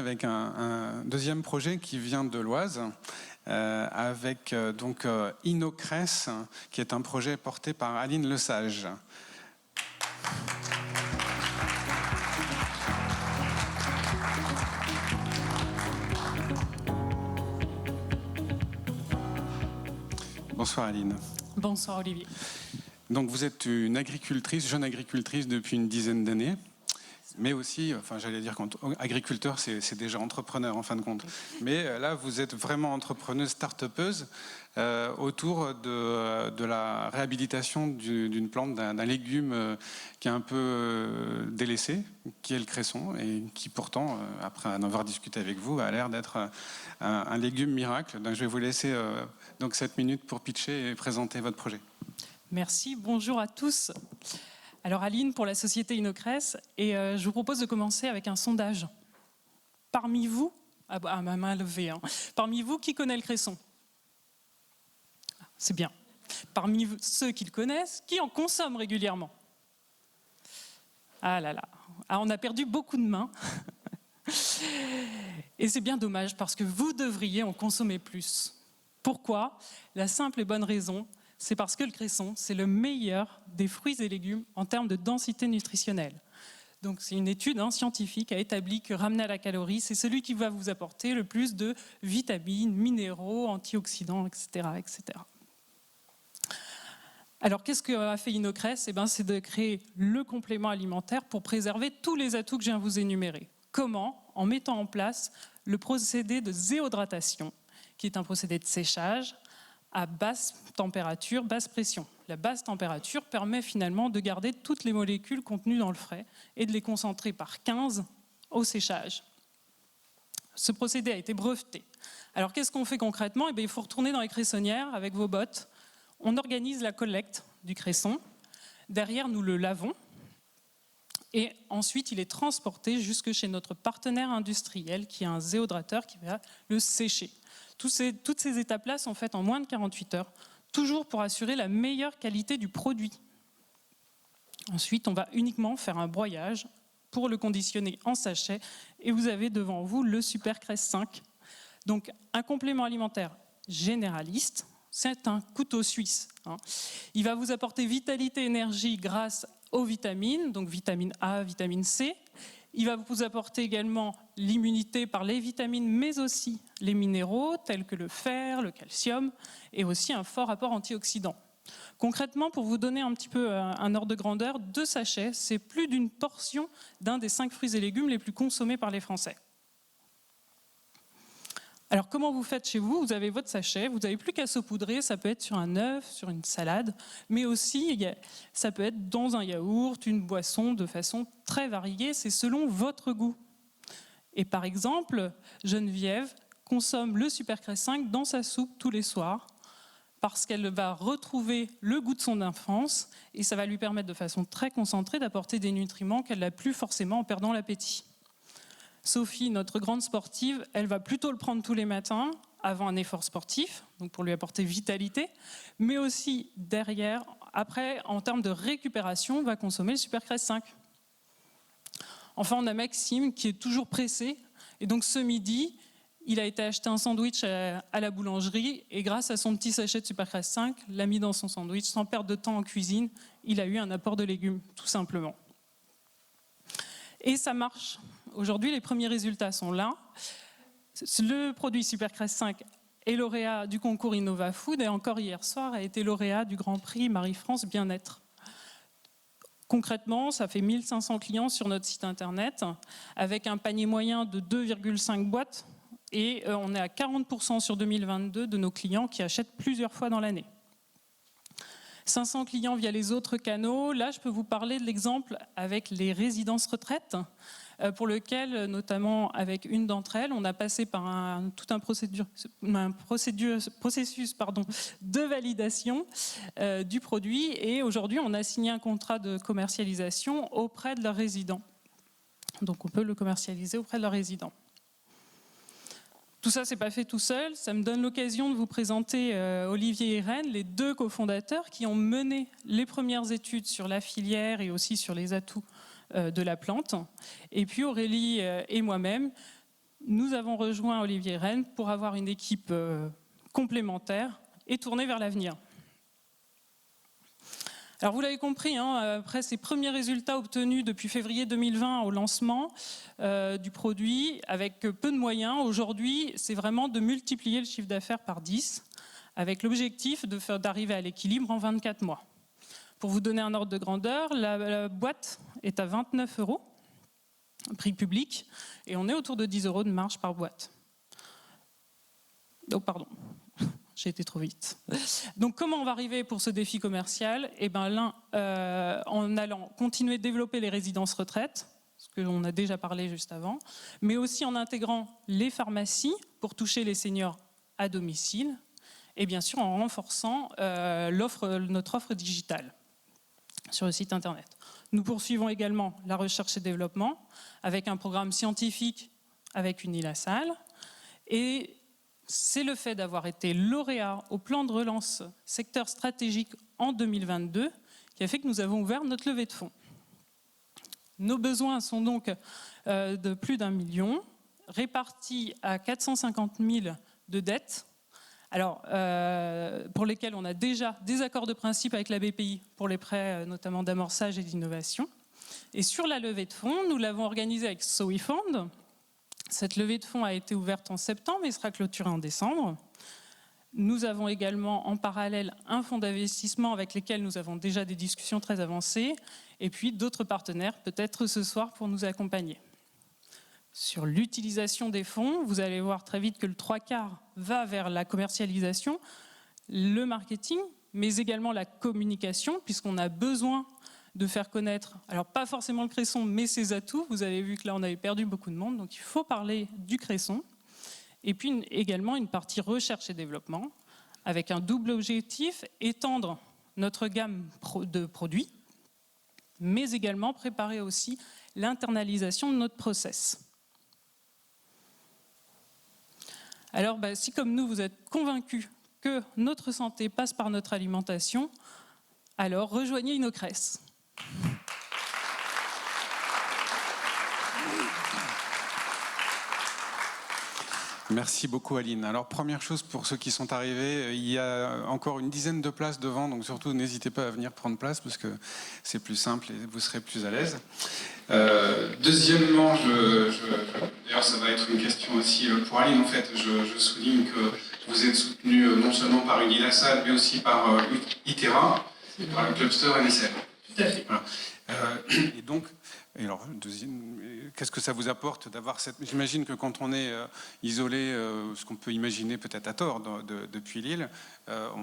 avec un deuxième projet qui vient de l'Oise, avec donc Innocress, qui est un projet porté par Aline Lesage. Bonsoir Aline. Bonsoir Olivier. Donc vous êtes une agricultrice, jeune agricultrice depuis une dizaine d'années, mais aussi, enfin j'allais dire qu'agriculteur c'est déjà entrepreneur en fin de compte, mais là vous êtes vraiment entrepreneuse, start-upeuse autour de la réhabilitation d'une plante, d'un légume qui est un peu délaissé, qui est le cresson, et qui pourtant, après en avoir discuté avec vous, a l'air d'être un légume miracle. Donc je vais vous laisser donc 7 minutes pour pitcher et présenter votre projet. Merci, bonjour à tous. Alors Aline pour la société Innocress, et je vous propose de commencer avec un sondage. Parmi vous, à ma main levée, hein, parmi vous, qui connaît le cresson? C'est bien. Parmi ceux qui le connaissent, qui en consomment régulièrement? Ah là là, on a perdu beaucoup de mains. Et c'est bien dommage parce que vous devriez en consommer plus. Pourquoi? La simple et bonne raison, c'est parce que le cresson, c'est le meilleur des fruits et légumes en termes de densité nutritionnelle. Donc c'est une étude scientifique qui a établi que ramener à la calorie, c'est celui qui va vous apporter le plus de vitamines, minéraux, antioxydants, etc. etc. Alors qu'est-ce qu'a fait Innocress? C'est de créer le complément alimentaire pour préserver tous les atouts que je viens de vous énumérer. Comment? En mettant en place le procédé de zéohydratation, qui est un procédé de séchage à basse température, basse pression. La basse température permet finalement de garder toutes les molécules contenues dans le frais et de les concentrer par 15 au séchage. Ce procédé a été breveté. Alors qu'est-ce qu'on fait concrètement? Il faut retourner dans les cressonnières avec vos bottes. On organise la collecte du cresson. Derrière, nous le lavons. Et ensuite, il est transporté jusque chez notre partenaire industriel qui est un zéohydrateur qui va le sécher. Toutes ces étapes-là sont faites en moins de 48 heures, toujours pour assurer la meilleure qualité du produit. Ensuite, on va uniquement faire un broyage pour le conditionner en sachet et vous avez devant vous le Supercress 5. Donc, un complément alimentaire généraliste, c'est un couteau suisse. Il va vous apporter vitalité, énergie grâce aux vitamines, donc vitamine A, vitamine C. Il va vous apporter également l'immunité par les vitamines, mais aussi les minéraux, tels que le fer, le calcium, et aussi un fort apport antioxydant. Concrètement, pour vous donner un petit peu un ordre de grandeur, 2 sachets, c'est plus d'une portion d'un des 5 fruits et légumes les plus consommés par les Français. Alors comment vous faites chez vous? Vous avez votre sachet, vous n'avez plus qu'à saupoudrer, ça peut être sur un œuf, sur une salade, mais aussi ça peut être dans un yaourt, une boisson de façon très variée, c'est selon votre goût. Et par exemple, Geneviève consomme le Supercress 5 dans sa soupe tous les soirs, parce qu'elle va retrouver le goût de son enfance, et ça va lui permettre de façon très concentrée d'apporter des nutriments qu'elle n'a plus forcément en perdant l'appétit. Sophie, notre grande sportive, elle va plutôt le prendre tous les matins avant un effort sportif, donc pour lui apporter vitalité, mais aussi derrière, après, en termes de récupération, va consommer le Supercress 5. Enfin, on a Maxime qui est toujours pressé, et donc ce midi, il a été acheter un sandwich à la boulangerie, et grâce à son petit sachet de Supercress 5, l'a mis dans son sandwich, sans perdre de temps en cuisine, il a eu un apport de légumes, tout simplement. Et ça marche. Aujourd'hui, les premiers résultats sont là. Le produit Supercress 5 est lauréat du concours Innova Food et encore hier soir a été lauréat du Grand Prix Marie-France Bien-être. Concrètement, ça fait 1500 clients sur notre site internet avec un panier moyen de 2,5 boîtes et on est à 40% sur 2022 de nos clients qui achètent plusieurs fois dans l'année. 500 clients via les autres canaux. Là, je peux vous parler de l'exemple avec les résidences retraites, pour lequel, notamment avec une d'entre elles, on a passé par tout un processus de validation du produit. Et aujourd'hui, on a signé un contrat de commercialisation auprès de leurs résidents. Donc, on peut le commercialiser auprès de leurs résidents. Tout ça, c'est pas fait tout seul. Ça me donne l'occasion de vous présenter Olivier et Irène, les 2 cofondateurs qui ont mené les premières études sur la filière et aussi sur les atouts de la plante. Et puis Aurélie et moi-même, nous avons rejoint Olivier Rennes pour avoir une équipe complémentaire et tournée vers l'avenir. Alors vous l'avez compris, après ces premiers résultats obtenus depuis février 2020 au lancement du produit, avec peu de moyens, aujourd'hui c'est vraiment de multiplier le chiffre d'affaires par 10, avec l'objectif d'arriver à l'équilibre en 24 mois. Pour vous donner un ordre de grandeur, la boîte est à 29 €, prix public, et on est autour de 10 € de marge par boîte. Oh pardon. J'ai été trop vite. Donc comment on va arriver pour ce défi commercial ? Eh bien, en allant continuer de développer les résidences retraites, ce que l'on a déjà parlé juste avant, mais aussi en intégrant les pharmacies pour toucher les seniors à domicile, et bien sûr en renforçant notre offre digitale sur le site internet. Nous poursuivons également la recherche et développement avec un programme scientifique avec Unilassal, et c'est le fait d'avoir été lauréat au plan de relance secteur stratégique en 2022 qui a fait que nous avons ouvert notre levée de fonds. Nos besoins sont donc de plus d'1 million, répartis à 450 000 de dettes, alors, pour lesquels on a déjà des accords de principe avec la BPI pour les prêts notamment d'amorçage et d'innovation. Et sur la levée de fonds, nous l'avons organisée avec SoWeFund. Cette levée de fonds a été ouverte en septembre et sera clôturée en décembre. Nous avons également en parallèle un fonds d'investissement avec lesquels nous avons déjà des discussions très avancées, et puis d'autres partenaires peut-être ce soir pour nous accompagner. Sur l'utilisation des fonds, vous allez voir très vite que le 3/4 va vers la commercialisation, le marketing, mais également la communication, puisqu'on a besoin de faire connaître, alors pas forcément le Cresson, mais ses atouts. Vous avez vu que là, on avait perdu beaucoup de monde, donc il faut parler du Cresson. Et puis également une partie recherche et développement, avec un double objectif, étendre notre gamme de produits, mais également préparer aussi l'internalisation de notre process. Alors, si comme nous, vous êtes convaincus que notre santé passe par notre alimentation, alors rejoignez Innocress. Merci beaucoup Aline. Alors première chose pour ceux qui sont arrivés, il y a encore une dizaine de places devant, donc surtout n'hésitez pas à venir prendre place parce que c'est plus simple et vous serez plus à l'aise. Deuxièmement, d'ailleurs ça va être une question aussi pour Aline en fait, je souligne que vous êtes soutenu non seulement par Unilassal mais aussi par Itera et par le cluster NSL. Tout à fait. Voilà. Et donc, alors, qu'est-ce que ça vous apporte d'avoir cette... J'imagine que quand on est isolé, ce qu'on peut imaginer peut-être à tort depuis Lille,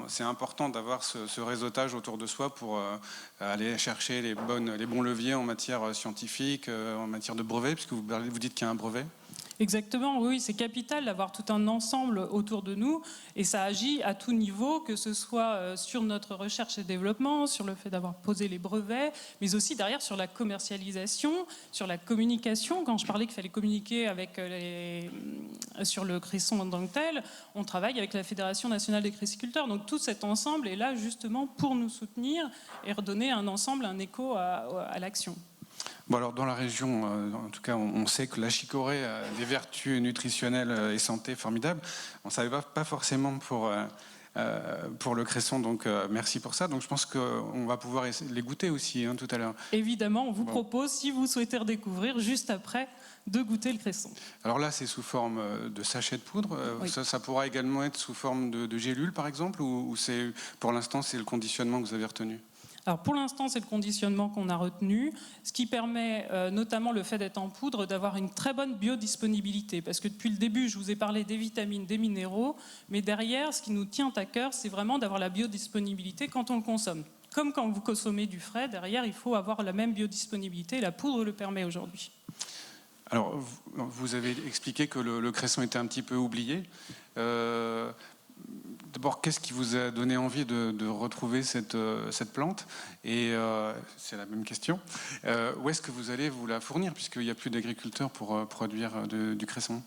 c'est important d'avoir ce réseautage autour de soi pour aller chercher les bons leviers en matière scientifique, en matière de brevet, puisque vous dites qu'il y a un brevet. Exactement, oui, c'est capital d'avoir tout un ensemble autour de nous et ça agit à tout niveau, que ce soit sur notre recherche et développement, sur le fait d'avoir posé les brevets, mais aussi derrière sur la commercialisation, sur la communication. Quand je parlais qu'il fallait communiquer avec sur le Cresson en tant que tel, on travaille avec la Fédération nationale des cressiculteurs. Donc tout cet ensemble est là justement pour nous soutenir et redonner un ensemble, un écho à l'action. Bon alors dans la région, en tout cas, on sait que la chicorée a des vertus nutritionnelles et santé formidables. On ne savait pas forcément pour le Cresson, donc merci pour ça. Donc je pense qu'on va pouvoir les goûter aussi tout à l'heure. Évidemment, on vous propose, si vous souhaitez redécouvrir, juste après, de goûter le Cresson. Alors là, c'est sous forme de sachet de poudre. Oui. Ça pourra également être sous forme de gélules, par exemple, ou pour l'instant, c'est le conditionnement que vous avez retenu ? Alors pour l'instant, c'est le conditionnement qu'on a retenu, ce qui permet notamment le fait d'être en poudre d'avoir une très bonne biodisponibilité. Parce que depuis le début, je vous ai parlé des vitamines, des minéraux, mais derrière, ce qui nous tient à cœur, c'est vraiment d'avoir la biodisponibilité quand on le consomme. Comme quand vous consommez du frais, derrière, il faut avoir la même biodisponibilité et la poudre le permet aujourd'hui. Alors, vous avez expliqué que le Cresson était un petit peu oublié. D'abord, qu'est-ce qui vous a donné envie de retrouver cette plante ? Et c'est la même question. Où est-ce que vous allez vous la fournir, puisqu'il n'y a plus d'agriculteurs pour produire du Cresson ?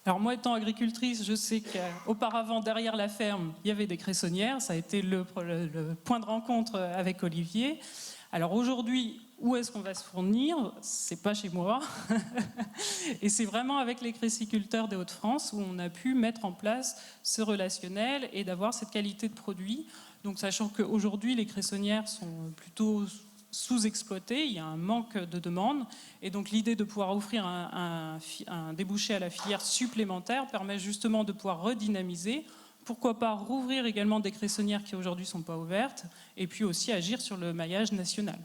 Alors moi, étant agricultrice, je sais qu'auparavant, derrière la ferme, il y avait des cressonnières. Ça a été le point de rencontre avec Olivier. Alors aujourd'hui, Où est-ce qu'on va se fournir? C'est pas chez moi. Et c'est vraiment avec les créciculteurs des Hauts-de-France où on a pu mettre en place ce relationnel et d'avoir cette qualité de produit. Donc, sachant qu'aujourd'hui, les cressonnières sont plutôt sous-exploitées, il y a un manque de demande. Et donc, l'idée de pouvoir offrir un débouché à la filière supplémentaire permet justement de pouvoir redynamiser. Pourquoi pas rouvrir également des cressonnières qui aujourd'hui ne sont pas ouvertes, et puis aussi agir sur le maillage national.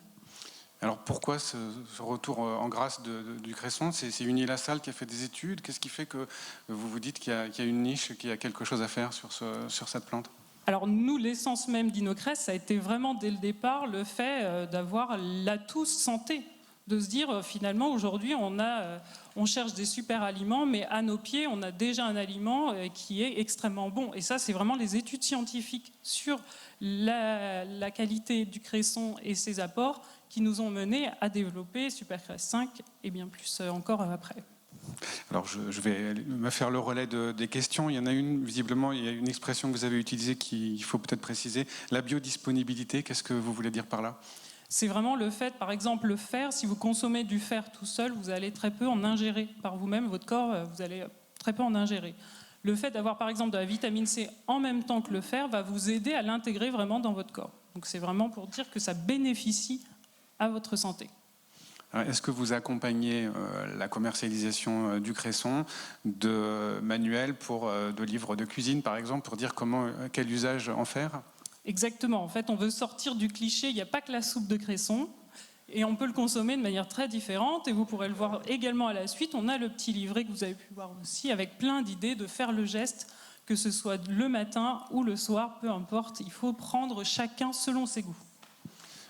Alors pourquoi ce retour en grâce du cresson? C'est Unilassal qui a fait des études? Qu'est-ce qui fait que vous vous dites qu'il y a une niche, qu'il y a quelque chose à faire sur cette plante? Alors nous, l'essence même d'Inocress, ça a été vraiment dès le départ le fait d'avoir l'atout santé, de se dire finalement aujourd'hui on cherche des super aliments, mais à nos pieds on a déjà un aliment qui est extrêmement bon. Et ça, c'est vraiment les études scientifiques sur la qualité du cresson et ses apports qui nous ont menés à développer Supercress 5 et bien plus encore après. Alors je vais me faire le relais des questions. Il y en a une, visiblement, il y a une expression que vous avez utilisée qu'il faut peut-être préciser. La biodisponibilité, qu'est-ce que vous voulez dire par là? C'est vraiment le fait, par exemple, le fer, si vous consommez du fer tout seul, vous allez très peu en ingérer par vous-même, votre corps, vous allez très peu en ingérer. Le fait d'avoir par exemple de la vitamine C en même temps que le fer va vous aider à l'intégrer vraiment dans votre corps. Donc c'est vraiment pour dire que ça bénéficie à votre santé. Est-ce que vous accompagnez la commercialisation du cresson de manuels, de livres de cuisine par exemple, pour dire quel usage en faire? Exactement, en fait on veut sortir du cliché, il n'y a pas que la soupe de cresson, et on peut le consommer de manière très différente, et vous pourrez le voir également à la suite. On a le petit livret que vous avez pu voir aussi, avec plein d'idées de faire le geste, que ce soit le matin ou le soir, peu importe, il faut prendre chacun selon ses goûts.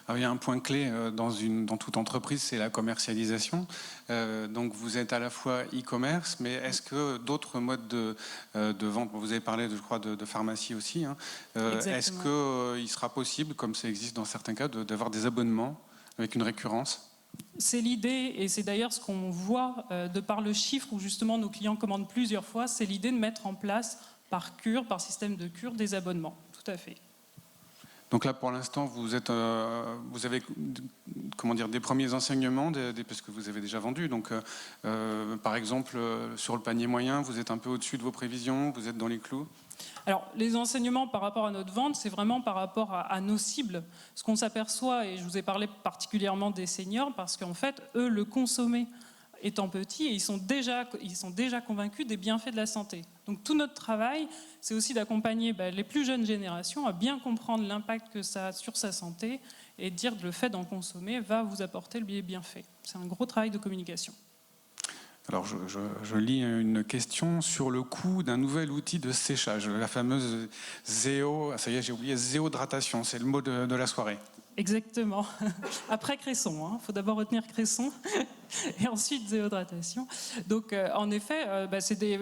Alors, il y a un point clé dans toute entreprise, c'est la commercialisation. Donc vous êtes à la fois e-commerce, mais est-ce que d'autres modes de vente, vous avez parlé, je crois, de pharmacie aussi, hein, est-ce qu'il sera possible, comme ça existe dans certains cas, d'avoir des abonnements avec une récurrence? C'est l'idée, et c'est d'ailleurs ce qu'on voit de par le chiffre où justement nos clients commandent plusieurs fois, c'est l'idée de mettre en place par cure, par système de cure, des abonnements. Tout à fait. Donc là, pour l'instant, vous avez des premiers enseignements, parce que vous avez déjà vendu. Donc, par exemple, sur le panier moyen, vous êtes un peu au-dessus de vos prévisions, vous êtes dans les clous? Alors, les enseignements par rapport à notre vente, c'est vraiment par rapport à nos cibles. Ce qu'on s'aperçoit, et je vous ai parlé particulièrement des seniors, parce qu'en fait, eux, le consommer étant petits, et ils sont déjà convaincus des bienfaits de la santé. Donc tout notre travail, c'est aussi d'accompagner les plus jeunes générations à bien comprendre l'impact que ça a sur sa santé et dire que le fait d'en consommer va vous apporter le bienfait. C'est un gros travail de communication. Alors je lis une question sur le coût d'un nouvel outil de séchage, la fameuse zéodratation, c'est le mot de la soirée. Exactement. Après cresson, il faut d'abord retenir cresson et ensuite zéodratation. Donc en effet, c'est des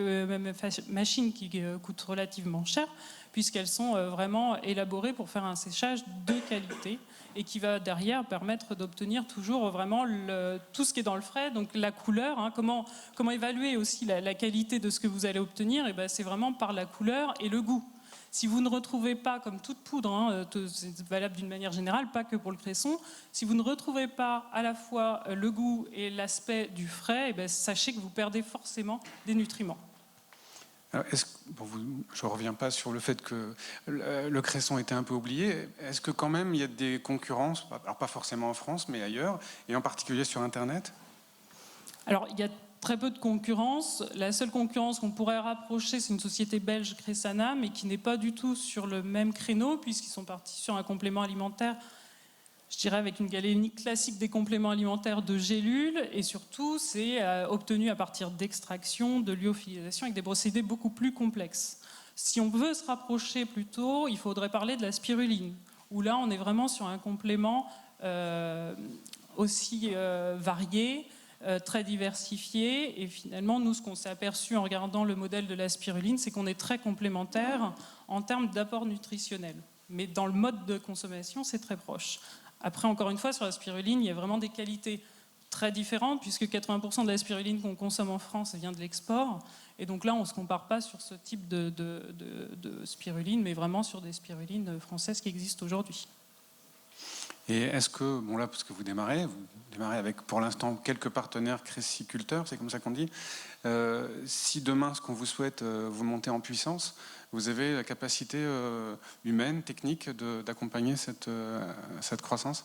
machines qui coûtent relativement cher puisqu'elles sont vraiment élaborées pour faire un séchage de qualité et qui va derrière permettre d'obtenir toujours vraiment tout ce qui est dans le frais, donc la couleur, comment évaluer aussi la qualité de ce que vous allez obtenir, et c'est vraiment par la couleur et le goût. Si vous ne retrouvez pas, comme toute poudre, c'est valable d'une manière générale, pas que pour le cresson, si vous ne retrouvez pas à la fois le goût et l'aspect du frais, sachez que vous perdez forcément des nutriments. Alors, je ne reviens pas sur le fait que le cresson était un peu oublié. Est-ce que quand même il y a des concurrences, alors pas forcément en France, mais ailleurs, et en particulier sur Internet? Alors, il y a très peu de concurrence. La seule concurrence qu'on pourrait rapprocher, c'est une société belge, Cressana, mais qui n'est pas du tout sur le même créneau, puisqu'ils sont partis sur un complément alimentaire, je dirais avec une galénie classique des compléments alimentaires de gélules, et surtout, c'est obtenu à partir d'extraction, de lyophilisation, avec des procédés beaucoup plus complexes. Si on veut se rapprocher plutôt, il faudrait parler de la spiruline, où là, on est vraiment sur un complément aussi varié, très diversifié, et finalement nous ce qu'on s'est aperçu en regardant le modèle de la spiruline, c'est qu'on est très complémentaires en termes d'apport nutritionnel, mais dans le mode de consommation c'est très proche. Après, encore une fois, sur la spiruline, il y a vraiment des qualités très différentes, puisque 80% de la spiruline qu'on consomme en France vient de l'export, et donc là on ne se compare pas sur ce type de spiruline, mais vraiment sur des spirulines françaises qui existent aujourd'hui. Et est-ce que, bon là, parce que vous démarrez avec pour l'instant quelques partenaires créciculteurs, c'est comme ça qu'on dit. Si demain, ce qu'on vous souhaite, vous montez en puissance, vous avez la capacité humaine, technique d'accompagner cette croissance ?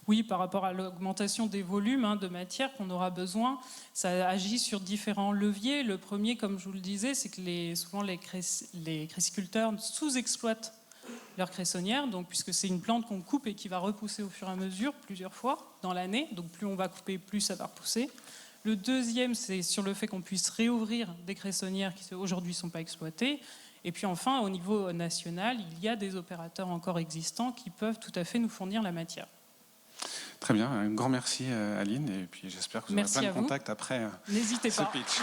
Oui, par rapport à l'augmentation des volumes de matière qu'on aura besoin, ça agit sur différents leviers. Le premier, comme je vous le disais, c'est que souvent les créciculteurs sous-exploitent leur cressonnière, donc, puisque c'est une plante qu'on coupe et qui va repousser au fur et à mesure, plusieurs fois dans l'année. Donc plus on va couper, plus ça va repousser. Le deuxième, c'est sur le fait qu'on puisse réouvrir des cressonnières qui aujourd'hui ne sont pas exploitées. Et puis enfin, au niveau national, il y a des opérateurs encore existants qui peuvent tout à fait nous fournir la matière. Très bien, un grand merci Aline, et puis j'espère que vous aurez plein de contacts après N'hésitez ce pas. pitch.